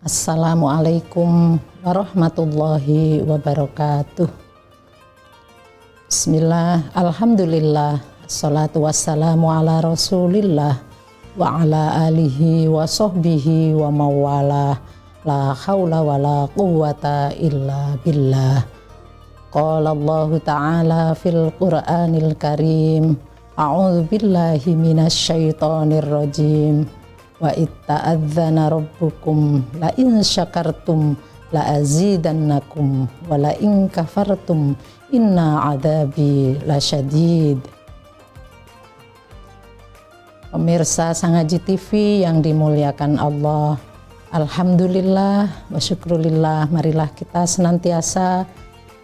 Assalamualaikum warahmatullahi wabarakatuh. Bismillah, alhamdulillah, assalatu wassalamu ala rasulillah wa ala alihi wa sahbihi wa mawalah, la hawla wa la quwwata illa billah. Qala Allah ta'ala fil Qur'anil Karim, a'udzu billahi minasy syaithanir rajim. Wa itta'adzana rabbukum la in syakartum la azidannakum wa la in kafartum inna adzabi lasyadid. Pemirsa Sangaji TV yang dimuliakan Allah, alhamdulillah wa syukrulillah, marilah kita senantiasa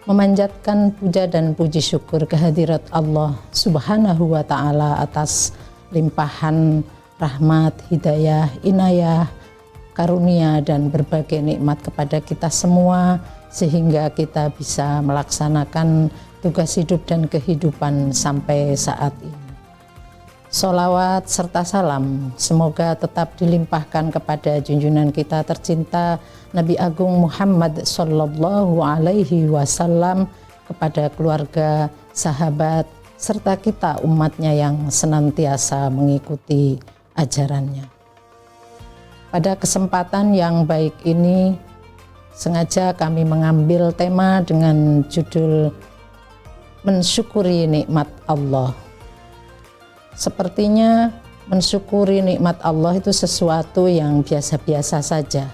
memanjatkan puja dan puji syukur kehadirat Allah Subhanahu wa ta'ala atas limpahan rahmat, hidayah, inayah, karunia dan berbagai nikmat kepada kita semua, sehingga kita bisa melaksanakan tugas hidup dan kehidupan sampai saat ini. Sholawat serta salam semoga tetap dilimpahkan kepada junjungan kita tercinta Nabi Agung Muhammad Sallallahu Alaihi Wasallam, kepada keluarga, sahabat, serta kita umatnya yang senantiasa mengikuti ajarannya. Pada kesempatan yang baik ini, sengaja kami mengambil tema dengan judul mensyukuri nikmat Allah. Sepertinya mensyukuri nikmat Allah itu sesuatu yang biasa-biasa saja,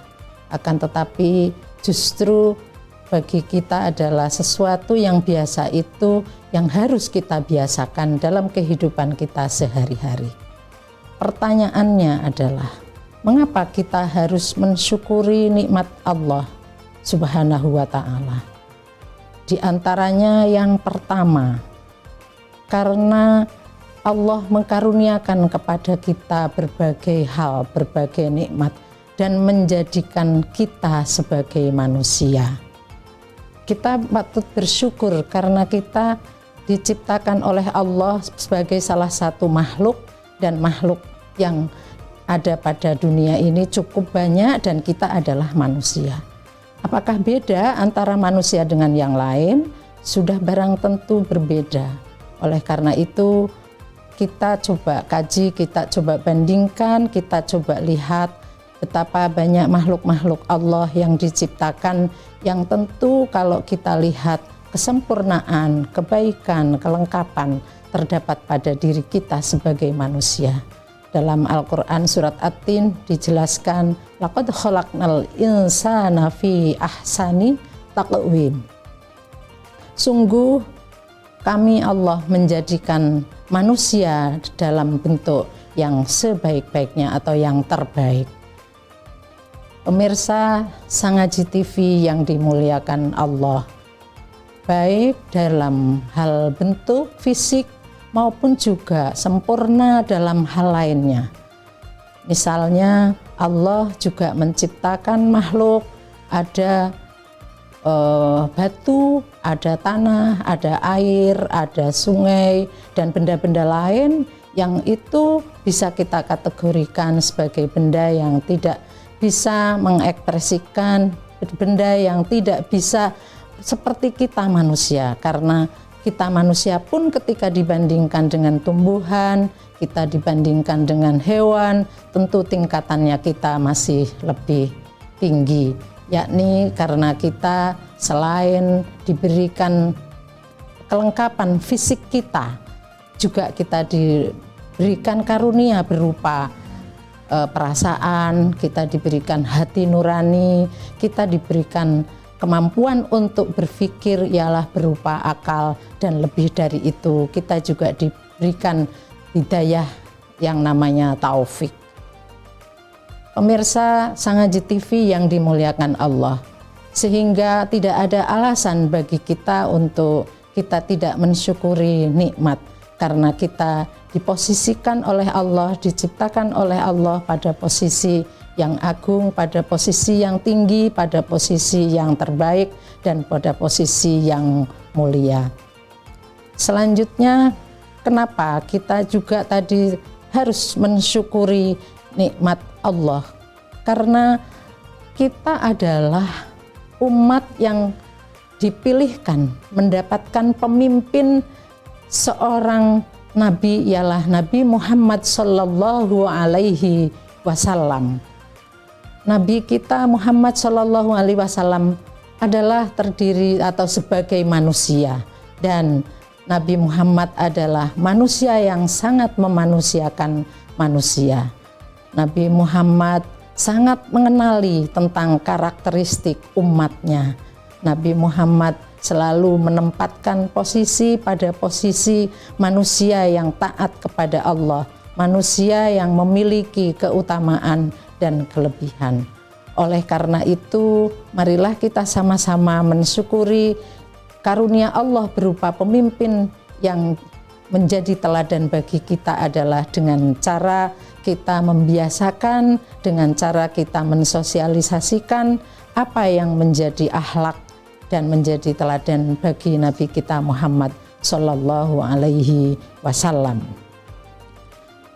akan tetapi justru bagi kita adalah sesuatu yang biasa itu yang harus kita biasakan dalam kehidupan kita sehari-hari. Pertanyaannya adalah, mengapa kita harus mensyukuri nikmat Allah Subhanahu wa ta'ala? Di antaranya yang pertama, karena Allah mengkaruniakan kepada kita berbagai hal, berbagai nikmat, dan menjadikan kita sebagai manusia. Kita patut bersyukur karena kita diciptakan oleh Allah sebagai salah satu makhluk, dan makhluk yang ada pada dunia ini cukup banyak dan kita adalah manusia. Apakah beda antara manusia dengan yang lain? Sudah barang tentu berbeda. Oleh karena itu kita coba kaji, kita coba bandingkan, kita coba lihat betapa banyak makhluk-makhluk Allah yang diciptakan, yang tentu kalau kita lihat kesempurnaan, kebaikan, kelengkapan terdapat pada diri kita sebagai manusia. Dalam Al-Quran surat At-Tin dijelaskan, laqad khalaqnal insana fi ahsani taqwim. Sungguh kami Allah menjadikan manusia dalam bentuk yang sebaik-baiknya atau yang terbaik. Pemirsa Sangaji TV yang dimuliakan Allah, baik dalam hal bentuk fisik maupun juga sempurna dalam hal lainnya. Misalnya Allah juga menciptakan makhluk, ada batu, ada tanah, ada air, ada sungai, dan benda-benda lain yang itu bisa kita kategorikan sebagai benda yang tidak bisa mengekspresikan, benda yang tidak bisa seperti kita manusia, karena kita manusia pun ketika dibandingkan dengan tumbuhan, kita dibandingkan dengan hewan, tentu tingkatannya kita masih lebih tinggi, yakni karena kita selain diberikan kelengkapan fisik kita, juga kita diberikan karunia berupa perasaan, kita diberikan hati nurani, kita diberikan kemampuan untuk berpikir ialah berupa akal, dan lebih dari itu kita juga diberikan hidayah yang namanya taufik. Pemirsa Sangaji TV yang dimuliakan Allah, sehingga tidak ada alasan bagi kita untuk kita tidak mensyukuri nikmat, karena kita diposisikan oleh Allah, diciptakan oleh Allah pada posisi yang agung, pada posisi yang tinggi, pada posisi yang terbaik, dan pada posisi yang mulia. Selanjutnya, kenapa kita juga tadi harus mensyukuri nikmat Allah? Karena kita adalah umat yang dipilihkan mendapatkan pemimpin seorang nabi, ialah Nabi Muhammad Sallallahu Alaihi Wasallam. Nabi kita Muhammad Sallallahu Alaihi Wasallam adalah terdiri atau sebagai manusia, dan Nabi Muhammad adalah manusia yang sangat memanusiakan manusia. Nabi Muhammad sangat mengenali tentang karakteristik umatnya. Nabi Muhammad selalu menempatkan posisi pada posisi manusia yang taat kepada Allah, manusia yang memiliki keutamaan dan kelebihan. Oleh karena itu, marilah kita sama-sama mensyukuri karunia Allah berupa pemimpin yang menjadi teladan bagi kita adalah dengan cara kita membiasakan, dengan cara kita mensosialisasikan apa yang menjadi akhlak dan menjadi teladan bagi Nabi kita Muhammad Sallallahu Alaihi Wasallam.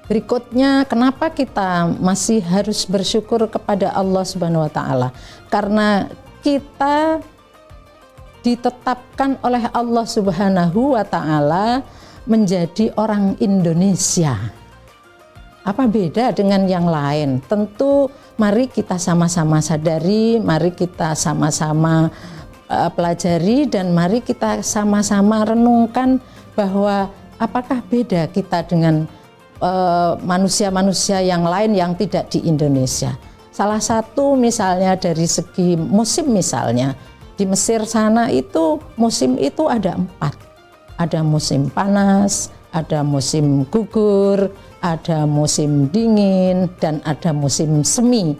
Berikutnya, kenapa kita masih harus bersyukur kepada Allah Subhanahu wa Ta'ala? Karena kita ditetapkan oleh Allah Subhanahu wa Ta'ala menjadi orang Indonesia. Apa beda dengan yang lain? Tentu mari kita sama-sama sadari, mari kita sama-sama pelajari, dan mari kita sama-sama renungkan bahwa apakah beda kita dengan manusia-manusia yang lain yang tidak di Indonesia. Salah satu misalnya dari segi musim, misalnya di Mesir sana itu musim itu ada 4. Ada musim panas, ada musim gugur, ada musim dingin, dan ada musim semi.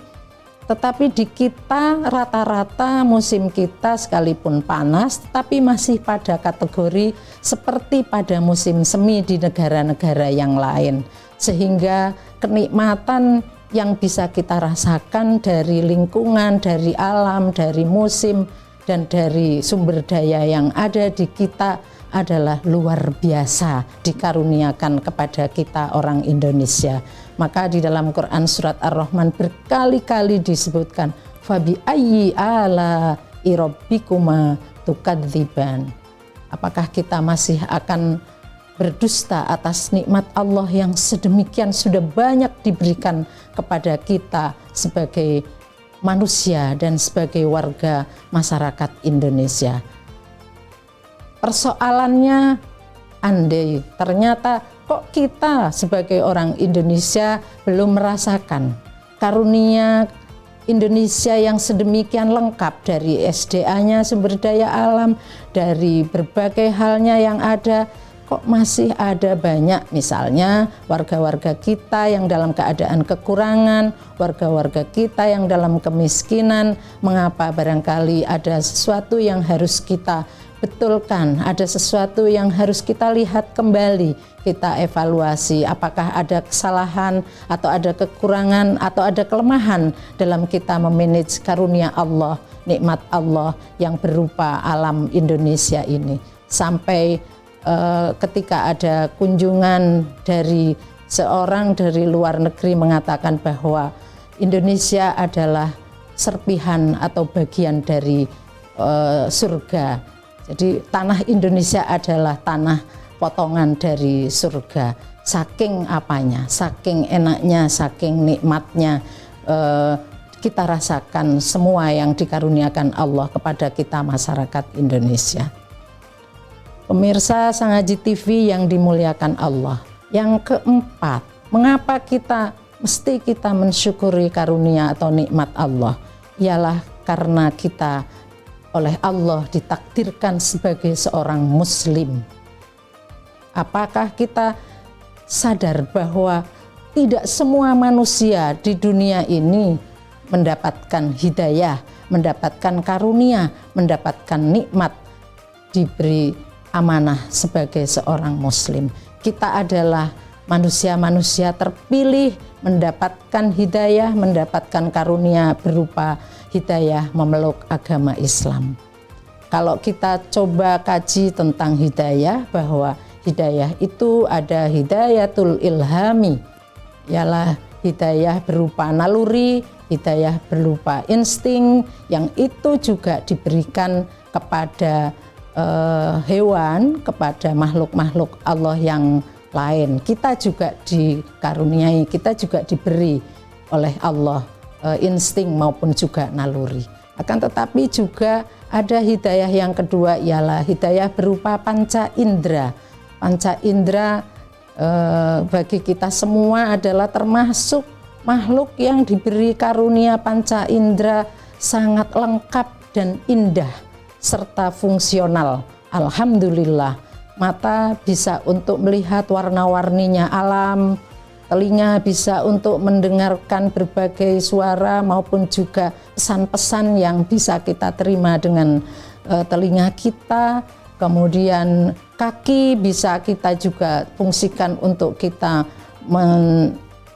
Tetapi di kita rata-rata musim kita sekalipun panas, tetapi masih pada kategori seperti pada musim semi di negara-negara yang lain. Sehingga kenikmatan yang bisa kita rasakan dari lingkungan, dari alam, dari musim, dan dari sumber daya yang ada di kita adalah luar biasa dikaruniakan kepada kita orang Indonesia. Maka di dalam Quran surat Ar-Rahman berkali-kali disebutkan fabi ayyi ala rabbikuma tukadziban. Apakah kita masih akan berdusta atas nikmat Allah yang sedemikian sudah banyak diberikan kepada kita sebagai manusia dan sebagai warga masyarakat Indonesia? Persoalannya, andai ternyata kok kita sebagai orang Indonesia belum merasakan karunia Indonesia yang sedemikian lengkap, dari SDA-nya, sumber daya alam, dari berbagai halnya yang ada, kok masih ada banyak misalnya warga-warga kita yang dalam keadaan kekurangan, warga-warga kita yang dalam kemiskinan. Mengapa? Barangkali ada sesuatu yang harus kita betulkan, ada sesuatu yang harus kita lihat kembali, kita evaluasi apakah ada kesalahan atau ada kekurangan atau ada kelemahan dalam kita memanage karunia Allah, nikmat Allah yang berupa alam Indonesia ini. Sampai ketika ada kunjungan dari seorang dari luar negeri mengatakan bahwa Indonesia adalah serpihan atau bagian dari surga. Jadi tanah Indonesia adalah tanah potongan dari surga. Saking apanya, saking enaknya, saking nikmatnya kita rasakan semua yang dikaruniakan Allah kepada kita masyarakat Indonesia. Pemirsa Sang Haji TV yang dimuliakan Allah. Yang keempat, mengapa mesti kita mensyukuri karunia atau nikmat Allah? Ialah karena kita oleh Allah ditakdirkan sebagai seorang muslim. Apakah kita sadar bahwa tidak semua manusia di dunia ini mendapatkan hidayah, mendapatkan karunia, mendapatkan nikmat, diberi amanah sebagai seorang muslim? Kita adalah manusia-manusia terpilih mendapatkan hidayah, mendapatkan karunia berupa hidayah memeluk agama Islam. Kalau kita coba kaji tentang hidayah, bahwa hidayah itu ada hidayatul ilhami, ialah hidayah berupa naluri, hidayah berupa insting, yang itu juga diberikan kepada hewan, kepada makhluk-makhluk Allah yang lain. Kita juga dikaruniai, kita juga diberi oleh Allah insting maupun juga naluri. Akan tetapi juga ada hidayah yang kedua, ialah hidayah berupa panca indera. Panca indera bagi kita semua adalah termasuk makhluk yang diberi karunia panca indera sangat lengkap dan indah serta fungsional. Alhamdulillah, mata bisa untuk melihat warna-warninya alam, telinga bisa untuk mendengarkan berbagai suara maupun juga pesan-pesan yang bisa kita terima dengan telinga kita. Kemudian kaki bisa kita juga fungsikan untuk kita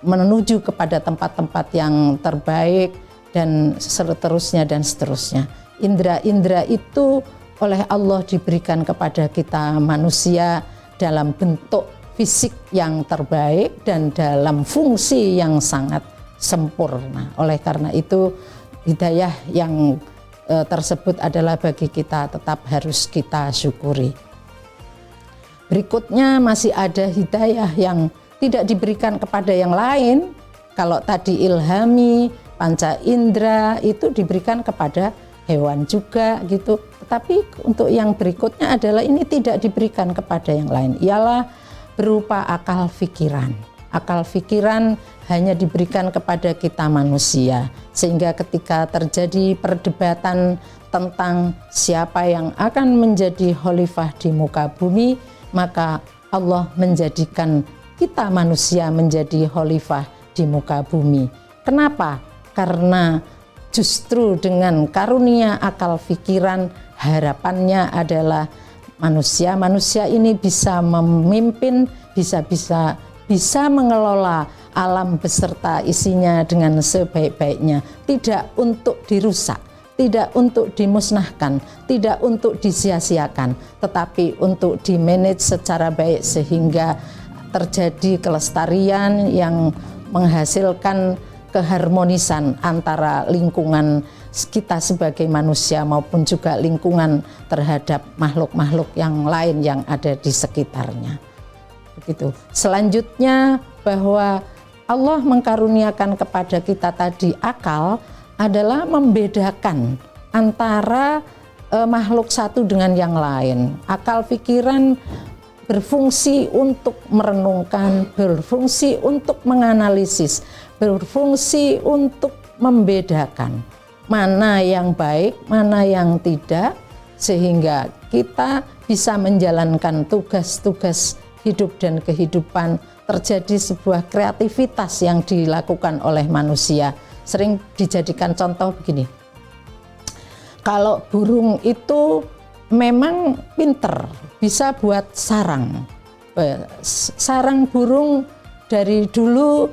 menuju kepada tempat-tempat yang terbaik dan seterusnya dan seterusnya. Indra-indra itu oleh Allah diberikan kepada kita manusia dalam bentuk fisik yang terbaik dan dalam fungsi yang sangat sempurna. Oleh karena itu hidayah yang tersebut adalah bagi kita tetap harus kita syukuri. Berikutnya masih ada hidayah yang tidak diberikan kepada yang lain. Kalau tadi ilhami, panca indera itu diberikan kepada hewan juga gitu. Tetapi untuk yang berikutnya adalah ini tidak diberikan kepada yang lain, ialah berupa akal fikiran. Akal fikiran hanya diberikan kepada kita manusia, sehingga ketika terjadi perdebatan tentang siapa yang akan menjadi khalifah di muka bumi, maka Allah menjadikan kita manusia menjadi khalifah di muka bumi. Kenapa? Karena justru dengan karunia akal fikiran, harapannya adalah manusia ini bisa memimpin, bisa mengelola alam beserta isinya dengan sebaik-baiknya, tidak untuk dirusak, tidak untuk dimusnahkan, tidak untuk disia-siakan, tetapi untuk dimanage secara baik sehingga terjadi kelestarian yang menghasilkan keharmonisan antara lingkungan kita sebagai manusia maupun juga lingkungan terhadap makhluk-makhluk yang lain yang ada di sekitarnya. Begitu. Selanjutnya, bahwa Allah mengkaruniakan kepada kita tadi akal adalah membedakan antara makhluk satu dengan yang lain. Akal pikiran berfungsi untuk merenungkan, berfungsi untuk menganalisis, berfungsi untuk membedakan mana yang baik, mana yang tidak, sehingga kita bisa menjalankan tugas-tugas hidup dan kehidupan. Terjadi sebuah kreativitas yang dilakukan oleh manusia. Sering dijadikan contoh begini, kalau burung itu memang pinter, bisa buat sarang. Sarang burung dari dulu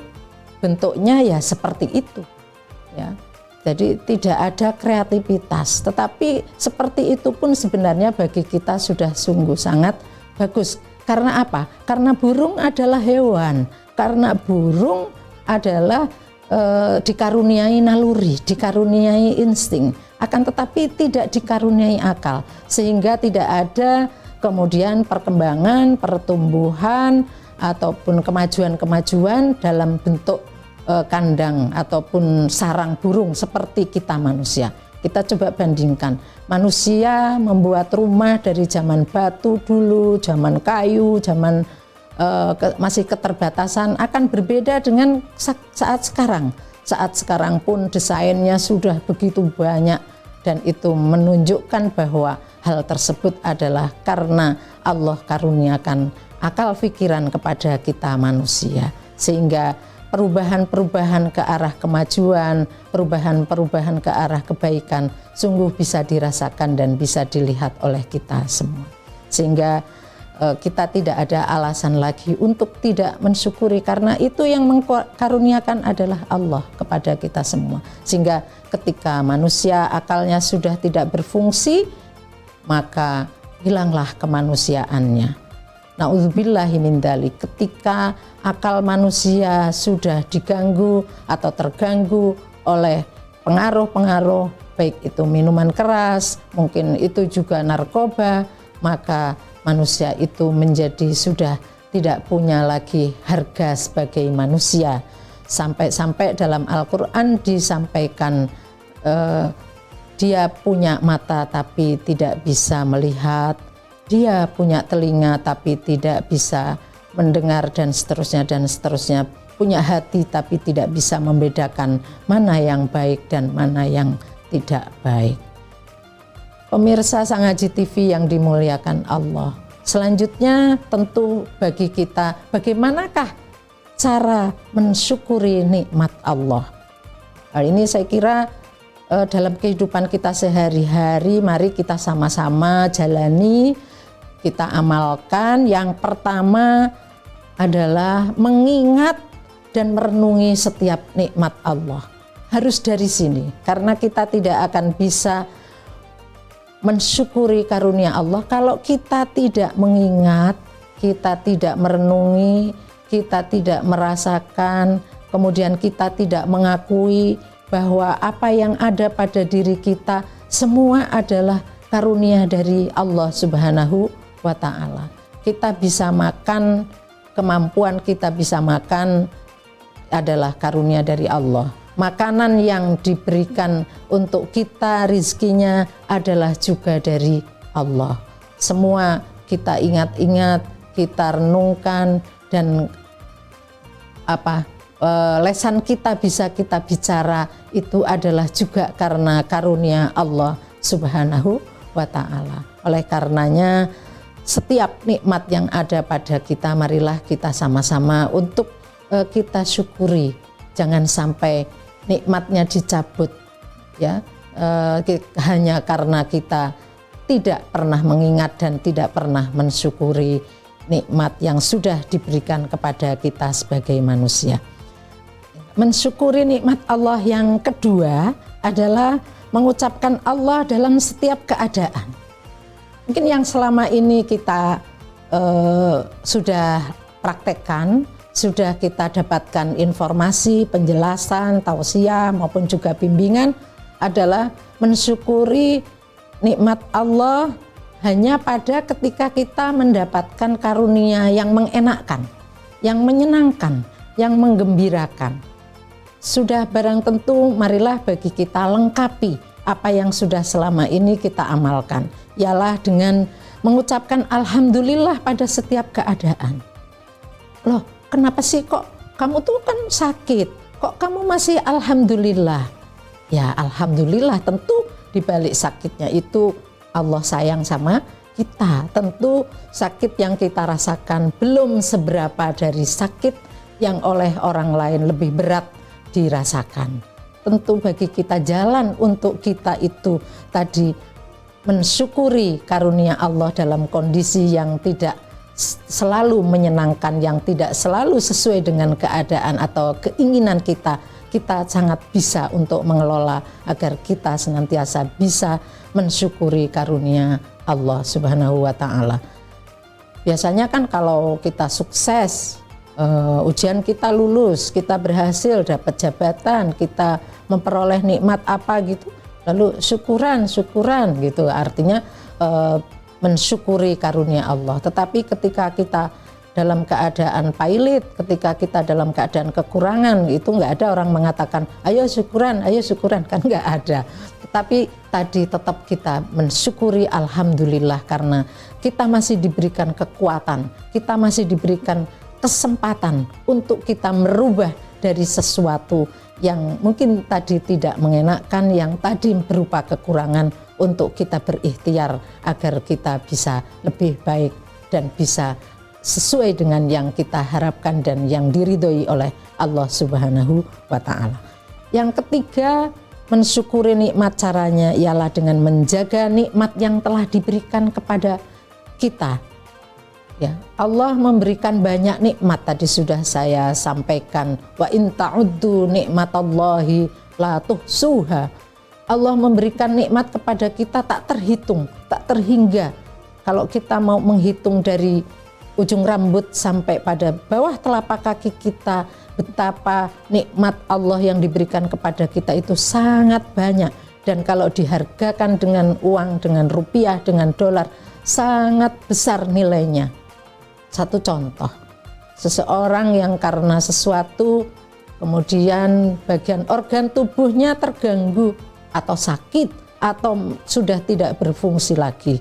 bentuknya ya seperti itu, ya. Jadi tidak ada kreativitas, tetapi seperti itu pun sebenarnya bagi kita sudah sungguh sangat bagus. Karena apa? Karena burung adalah hewan, karena burung adalah dikaruniai naluri, dikaruniai insting, akan tetapi tidak dikaruniai akal, sehingga tidak ada kemudian perkembangan, pertumbuhan ataupun kemajuan-kemajuan dalam bentuk kandang ataupun sarang burung seperti kita manusia. Kita coba bandingkan, manusia membuat rumah dari zaman batu dulu, zaman kayu, zaman masih keterbatasan, akan berbeda dengan saat sekarang. Saat sekarang pun desainnya sudah begitu banyak, dan itu menunjukkan bahwa hal tersebut adalah karena Allah karuniakan akal pikiran kepada kita manusia, sehingga perubahan-perubahan ke arah kemajuan, perubahan-perubahan ke arah kebaikan sungguh bisa dirasakan dan bisa dilihat oleh kita semua. Sehingga kita tidak ada alasan lagi untuk tidak mensyukuri, karena itu yang mengkaruniakan adalah Allah kepada kita semua. Sehingga ketika manusia akalnya sudah tidak berfungsi, maka hilanglah kemanusiaannya. Na'udzubillahi min dzalik. Ketika akal manusia sudah diganggu atau terganggu oleh pengaruh-pengaruh, baik itu minuman keras, mungkin itu juga narkoba, maka manusia itu menjadi sudah tidak punya lagi harga sebagai manusia. Sampai-sampai dalam Al-Quran disampaikan dia punya mata tapi tidak bisa melihat, dia punya telinga tapi tidak bisa mendengar, dan seterusnya, punya hati tapi tidak bisa membedakan mana yang baik dan mana yang tidak baik. Pemirsa Sang Haji TV yang dimuliakan Allah, selanjutnya tentu bagi kita, bagaimanakah cara mensyukuri nikmat Allah? Hal ini saya kira dalam kehidupan kita sehari-hari, mari kita sama-sama jalani, kita amalkan. Yang pertama adalah mengingat dan merenungi setiap nikmat Allah. Harus dari sini, karena kita tidak akan bisa mensyukuri karunia Allah kalau kita tidak mengingat, kita tidak merenungi, kita tidak merasakan, kemudian kita tidak mengakui bahwa apa yang ada pada diri kita semua adalah karunia dari Allah Subhanahu wa Ta'ala. Kita bisa makan, kemampuan kita bisa makan adalah karunia dari Allah. Makanan yang diberikan untuk kita, rizkinya adalah juga dari Allah. Semua kita ingat-ingat, kita renungkan, dan lesan kita bisa kita bicara itu adalah juga karena karunia Allah Subhanahu wa Ta'ala. Oleh karenanya setiap nikmat yang ada pada kita, marilah kita sama-sama untuk kita syukuri. Jangan sampai nikmatnya dicabut, ya, hanya karena kita tidak pernah mengingat dan tidak pernah mensyukuri nikmat yang sudah diberikan kepada kita sebagai manusia. Mensyukuri nikmat Allah yang kedua adalah mengucapkan Allah dalam setiap keadaan. Mungkin yang selama ini kita sudah praktekkan, sudah kita dapatkan informasi, penjelasan, tausiah maupun juga bimbingan adalah mensyukuri nikmat Allah hanya pada ketika kita mendapatkan karunia yang mengenakkan, yang menyenangkan, yang menggembirakan. Sudah barang tentu marilah bagi kita lengkapi apa yang sudah selama ini kita amalkan, ialah dengan mengucapkan alhamdulillah pada setiap keadaan. Loh, kenapa sih kok kamu tuh kan sakit, kok kamu masih alhamdulillah? Ya alhamdulillah, tentu di balik sakitnya itu Allah sayang sama kita. Tentu sakit yang kita rasakan belum seberapa dari sakit yang oleh orang lain lebih berat dirasakan. Tentu bagi kita jalan untuk kita itu tadi mensyukuri karunia Allah dalam kondisi yang tidak selalu menyenangkan, yang tidak selalu sesuai dengan keadaan atau keinginan kita. Kita sangat bisa untuk mengelola agar kita senantiasa bisa mensyukuri karunia Allah Subhanahu wa Ta'ala. Biasanya kan kalau kita sukses, ujian kita lulus, kita berhasil dapat jabatan, kita memperoleh nikmat apa gitu, lalu syukuran gitu, artinya mensyukuri karunia Allah. Tetapi ketika kita dalam keadaan pailit, ketika kita dalam keadaan kekurangan, itu nggak ada orang mengatakan ayo syukuran, kan nggak ada. Tetapi tadi tetap kita mensyukuri alhamdulillah karena kita masih diberikan kekuatan, kita masih diberikan kesempatan untuk kita merubah dari sesuatu yang mungkin tadi tidak mengenakkan, yang tadi berupa kekurangan, untuk kita berikhtiar agar kita bisa lebih baik dan bisa sesuai dengan yang kita harapkan dan yang diridhoi oleh Allah Subhanahu wa Ta'ala. Yang ketiga, mensyukuri nikmat caranya ialah dengan menjaga nikmat yang telah diberikan kepada kita. Ya, Allah memberikan banyak nikmat, tadi sudah saya sampaikan, wa in ta'uddu nikmatallahi la tuhsuha. Allah memberikan nikmat kepada kita tak terhitung, tak terhingga. Kalau kita mau menghitung dari ujung rambut sampai pada bawah telapak kaki kita, betapa nikmat Allah yang diberikan kepada kita itu sangat banyak. Dan kalau dihargakan dengan uang, dengan rupiah, dengan dolar, sangat besar nilainya. Satu contoh, seseorang yang karena sesuatu kemudian bagian organ tubuhnya terganggu atau sakit atau sudah tidak berfungsi lagi.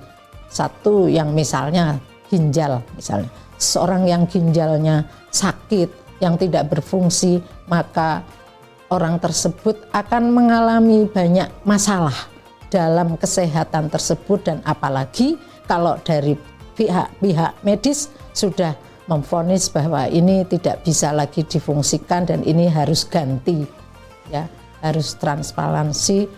Satu yang misalnya ginjal, misalnya seorang yang ginjalnya sakit, yang tidak berfungsi, maka orang tersebut akan mengalami banyak masalah dalam kesehatan tersebut. Dan apalagi kalau dari pihak medis sudah memvonis bahwa ini tidak bisa lagi difungsikan dan ini harus ganti, ya, harus transplantasi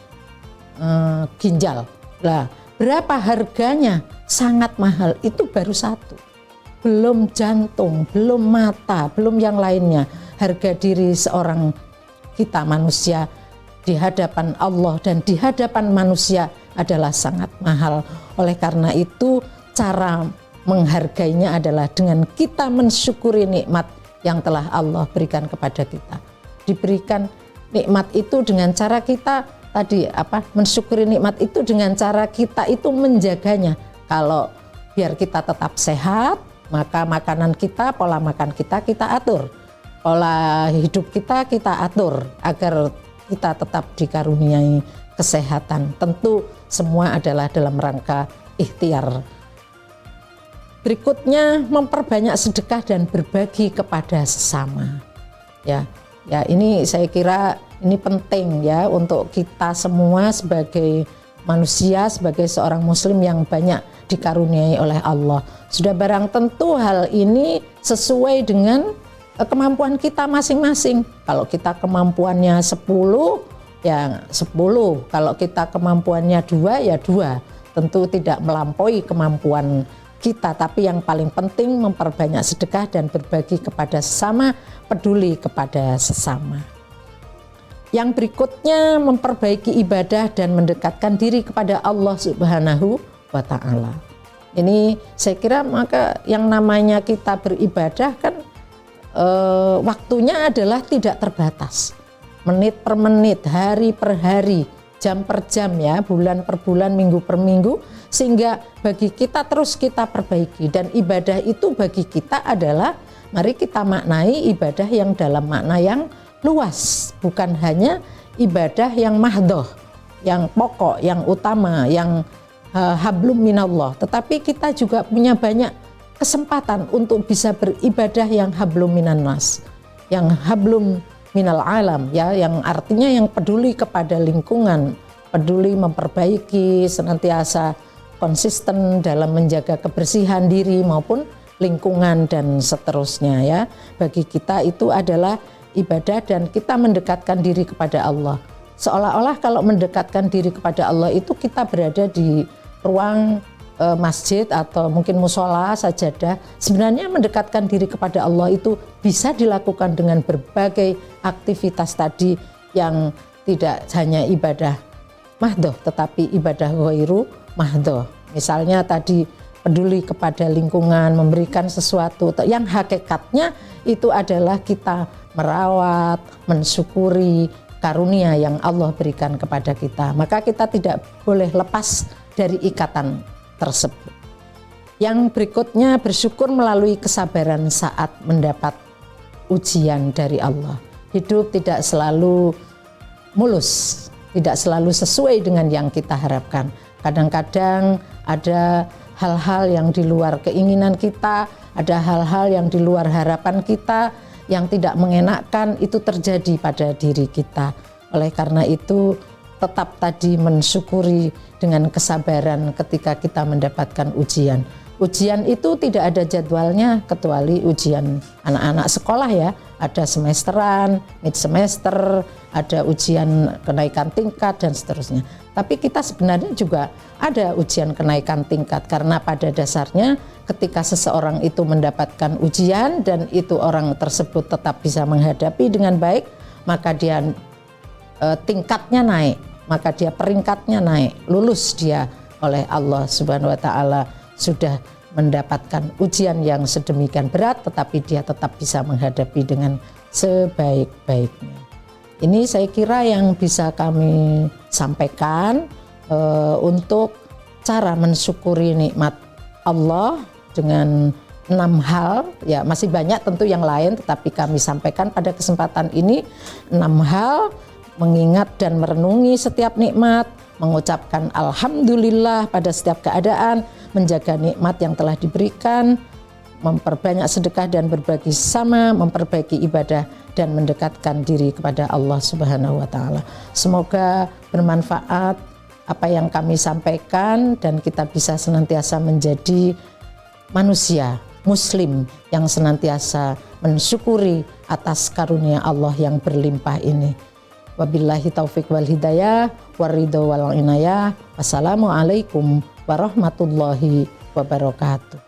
ginjal. Lah, berapa harganya? Sangat mahal. Itu baru satu, belum jantung, belum mata, belum yang lainnya. Harga diri seorang kita manusia di hadapan Allah dan di hadapan manusia adalah sangat mahal. Oleh karena itu, cara menghargainya adalah dengan kita mensyukuri nikmat yang telah Allah berikan kepada kita. Diberikan nikmat itu dengan cara kita tadi mensyukuri nikmat itu dengan cara kita itu menjaganya. Kalau biar kita tetap sehat, maka makanan kita, pola makan kita atur. Pola hidup kita atur agar kita tetap dikaruniai kesehatan. Tentu semua adalah dalam rangka ikhtiar. Berikutnya, memperbanyak sedekah dan berbagi kepada sesama. Ya, ini saya kira ini penting ya untuk kita semua sebagai manusia, sebagai seorang muslim yang banyak dikaruniai oleh Allah. Sudah barang tentu hal ini sesuai dengan kemampuan kita masing-masing. Kalau kita kemampuannya 10, ya 10. Kalau kita kemampuannya 2, ya 2. Tentu tidak melampaui kemampuan kita, tapi yang paling penting memperbanyak sedekah dan berbagi kepada sesama, peduli kepada sesama. Yang berikutnya, memperbaiki ibadah dan mendekatkan diri kepada Allah Subhanahu wa Ta'ala. Ini saya kira maka yang namanya kita beribadah kan waktunya adalah tidak terbatas, menit per menit, hari per hari, jam per jam, ya, bulan per bulan, minggu per minggu, sehingga bagi kita terus kita perbaiki. Dan ibadah itu bagi kita adalah, mari kita maknai ibadah yang dalam makna yang luas, bukan hanya ibadah yang mahdhoh, yang pokok, yang utama, yang hablum minallah, tetapi kita juga punya banyak kesempatan untuk bisa beribadah yang hablum minannas, yang hablum minal alam, ya, yang artinya yang peduli kepada lingkungan, peduli memperbaiki, senantiasa konsisten dalam menjaga kebersihan diri maupun lingkungan dan seterusnya, ya. Bagi kita itu adalah ibadah dan kita mendekatkan diri kepada Allah. Seolah-olah kalau mendekatkan diri kepada Allah itu kita berada di ruang masjid atau mungkin musola, sajadah. Sebenarnya mendekatkan diri kepada Allah itu bisa dilakukan dengan berbagai aktivitas tadi yang tidak hanya ibadah mahdhoh tetapi ibadah ghairu mahdhoh. Misalnya tadi peduli kepada lingkungan, memberikan sesuatu yang hakikatnya itu adalah kita merawat, mensyukuri karunia yang Allah berikan kepada kita. Maka kita tidak boleh lepas dari ikatan tersebut. Yang berikutnya, bersyukur melalui kesabaran saat mendapat ujian dari Allah. Hidup tidak selalu mulus, tidak selalu sesuai dengan yang kita harapkan. Kadang-kadang ada hal-hal yang di luar keinginan kita, ada hal-hal yang di luar harapan kita yang tidak mengenakkan, itu terjadi pada diri kita. Oleh karena itu, tetap tadi mensyukuri dengan kesabaran ketika kita mendapatkan ujian. Ujian itu tidak ada jadwalnya kecuali ujian anak-anak sekolah, ya. Ada semesteran, mid semester, ada ujian kenaikan tingkat dan seterusnya. Tapi kita sebenarnya juga ada ujian kenaikan tingkat karena pada dasarnya ketika seseorang itu mendapatkan ujian dan itu orang tersebut tetap bisa menghadapi dengan baik, maka dia tingkatnya naik, maka dia peringkatnya naik, lulus dia oleh Allah Subhanahu wa Ta'ala, sudah mendapatkan ujian yang sedemikian berat, tetapi dia tetap bisa menghadapi dengan sebaik-baiknya. Ini saya kira yang bisa kami sampaikan untuk cara mensyukuri nikmat Allah dengan 6 hal, ya masih banyak tentu yang lain, tetapi kami sampaikan pada kesempatan ini 6 hal: mengingat dan merenungi setiap nikmat, mengucapkan alhamdulillah pada setiap keadaan, menjaga nikmat yang telah diberikan, memperbanyak sedekah dan berbagi sesama, memperbaiki ibadah dan mendekatkan diri kepada Allah Subhanahu wa taala. Semoga bermanfaat apa yang kami sampaikan dan kita bisa senantiasa menjadi manusia muslim yang senantiasa mensyukuri atas karunia Allah yang berlimpah ini. Wabillahi taufik wal hidayah waridho wal inayah. Wassalamualaikum warahmatullahi wabarakatuh.